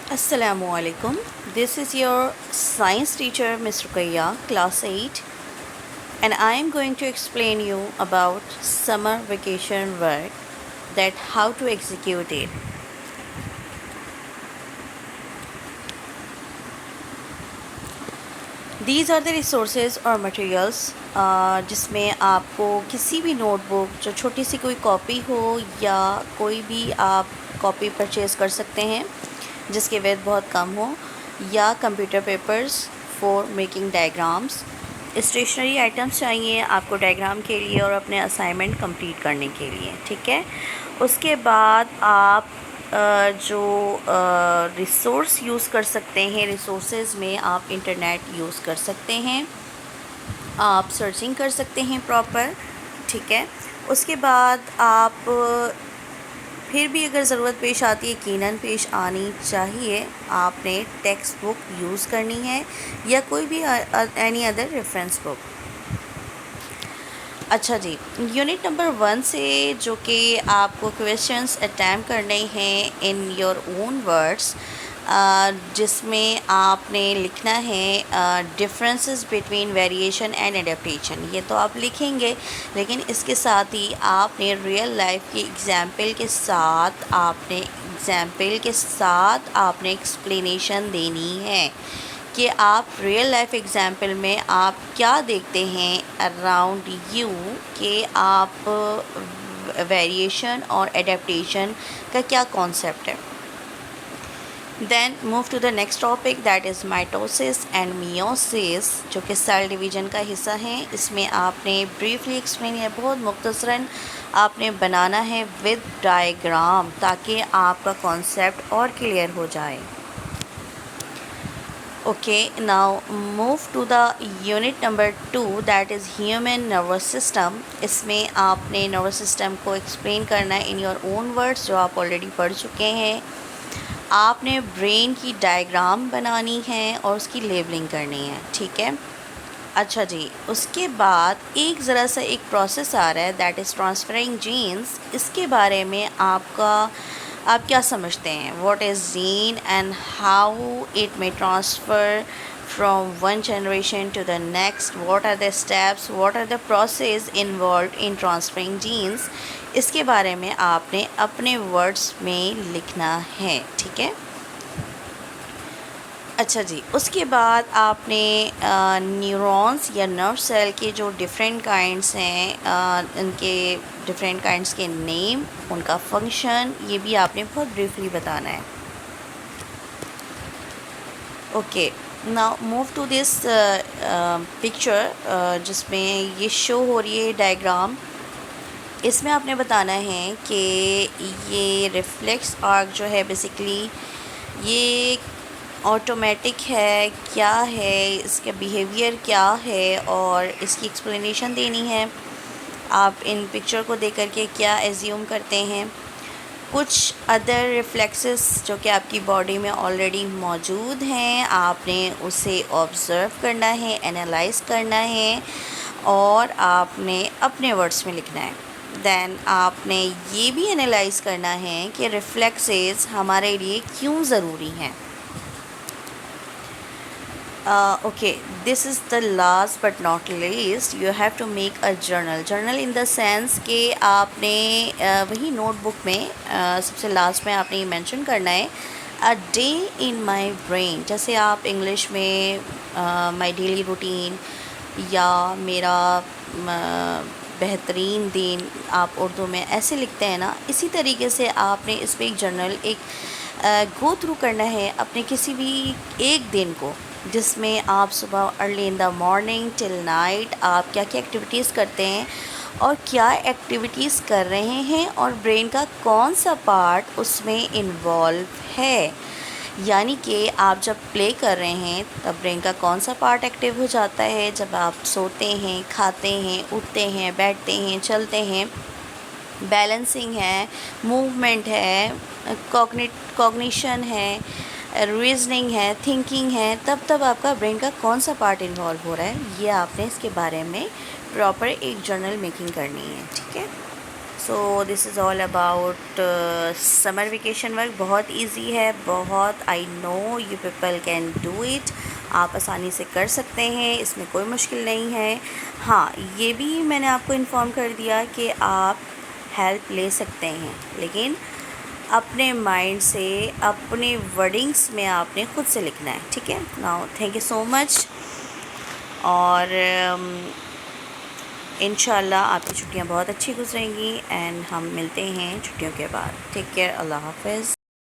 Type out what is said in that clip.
Assalamu alaikum. This is your science teacher, Ms. Ruqayya, class 8, and I am going to explain you about summer vacation work, that how to execute it. These are the resources or materials जिसमें आपको किसी भी notebook जो छोटी सी कोई copy हो या कोई भी आप कॉपी परचेज़ कर सकते हैं जिसके वेट बहुत कम हो, या computer papers for making diagrams. Stationery items चाहिए आपको डायग्राम के लिए और अपने असाइनमेंट कंप्लीट करने के लिए, ठीक है। उसके बाद आप जो रिसोर्स यूज़ कर सकते हैं, रिसोर्सेज में आप इंटरनेट यूज़ कर सकते हैं, आप सर्चिंग कर सकते हैं प्रॉपर, ठीक है। उसके बाद आप फिर भी अगर ज़रूरत पेश आती है, यकीनन पेश आनी चाहिए, आपने टेक्स्ट बुक यूज़ करनी है या कोई भी एनी अदर रेफरेंस बुक। अच्छा जी, यूनिट नंबर 1 से जो कि आपको क्वेश्चंस अटैम्प्ट करने हैं इन योर ओन वर्ड्स, जिसमें आपने लिखना है differences between variation and adaptation. ये तो आप लिखेंगे, लेकिन इसके साथ ही आपने रियल लाइफ की एग्जाम्पल के साथ आपने एक्सप्लेनेशन देनी है कि आप रियल लाइफ एग्जाम्पल में आप क्या देखते हैं अराउंड यू, कि आप वेरिएशन और एडेप्टेशन का क्या कॉन्सेप्ट है। Then move to the next topic, that is mitosis and meiosis, जो कि सेल डिवीज़न का हिस्सा है। इसमें आपने ब्रीफली एक्सप्लेन या बहुत मुख्तसरन आपने बनाना है विद डायग्राम, ताकि आपका कॉन्सेप्ट और क्लियर हो जाए। Okay, now move to the unit number 2, that is human nervous system. इसमें आपने nervous system को explain करना है in your own words, जो आप already पढ़ चुके हैं। आपने brain की diagram बनानी है और उसकी labeling करनी है, ठीक है। अच्छा जी, उसके बाद एक ज़रा सा एक process आ रहा है, that is transferring genes। इसके बारे में आप क्या समझते हैं, what is gene and how it may transfer from one generation to the next, what are the steps, what are the process involve in transferring genes. इसके बारे में आपने अपने वर्ड्स में लिखना है, ठीक है। अच्छा जी, उसके बाद आपने न्यूरॉन्स या नर्व सेल के जो डिफरेंट काइंड्स हैं, उनके डिफरेंट काइंड्स के नेम, उनका फंक्शन, ये भी आपने बहुत ब्रीफली बताना है। Okay, now move to this picture, जिसमें ये शो हो रही है डायग्राम। इसमें आपने बताना है कि ये रिफ्लेक्स आर्क जो है बेसिकली ये ऑटोमेटिक है, क्या है, इसका बिहेवियर क्या है, और इसकी एक्सप्लेनेशन देनी है। आप इन पिक्चर को देख कर के क्या एज्यूम करते हैं। कुछ अदर रिफ्लेक्सेस जो कि आपकी बॉडी में ऑलरेडी मौजूद हैं, आपने उसे ऑब्ज़र्व करना है, एनालाइज करना है और आपने अपने वर्ड्स में लिखना है। दैन आपने ये भी एनालाइज करना है कि रिफ्लेक्सेस हमारे लिए क्यों ज़रूरी हैं। Okay, this is the last but not least, you have to make a journal in the sense कि आपने वही नोटबुक में सबसे लास्ट में आपने ये मेंशन करना है a day in my brain। जैसे आप इंग्लिश में my daily routine या मेरा बेहतरीन दिन आप उर्दू में ऐसे लिखते हैं ना, इसी तरीके से आपने इस पर एक जर्नल गो थ्रू करना है अपने किसी भी एक दिन को, जिसमें आप सुबह early in the morning till night आप क्या क्या एक्टिविटीज़ करते हैं और क्या एक्टिविटीज़ कर रहे हैं और ब्रेन का कौन सा पार्ट उसमें इन्वॉल्व है। यानी कि आप जब प्ले कर रहे हैं तब ब्रेन का कौन सा पार्ट एक्टिव हो जाता है, जब आप सोते हैं, खाते हैं, उठते हैं, बैठते हैं, चलते हैं, बैलेंसिंग है, मूवमेंट है, कॉग्निशन है, रीजनिंग है, थिंकिंग है, तब आपका ब्रेन का कौन सा पार्ट इन्वॉल्व हो रहा है, ये आपने इसके बारे में प्रॉपर एक जर्नल मेकिंग करनी है, ठीक है। So this is all about summer vacation work. بہت ایزی ہے، بہت، I know you people can do it. آپ آسانی سے کر سکتے ہیں، اس میں کوئی مشکل نہیں ہے. ہاں یہ بھی میں نے آپ کو انفارم کر دیا کہ آپ ہیلپ لے سکتے ہیں، لیکن اپنے مائنڈ سے، اپنے ورڈنگس میں آپ نے خود سے لکھنا ہے. ٹھیک ہے. ناؤ تھینک یو سو مچ، اور انشاءاللہ آپ کی چھٹیاں بہت اچھی گزریں گی، اینڈ ہم ملتے ہیں چھٹیوں کے بعد. Take care. اللہ حافظ.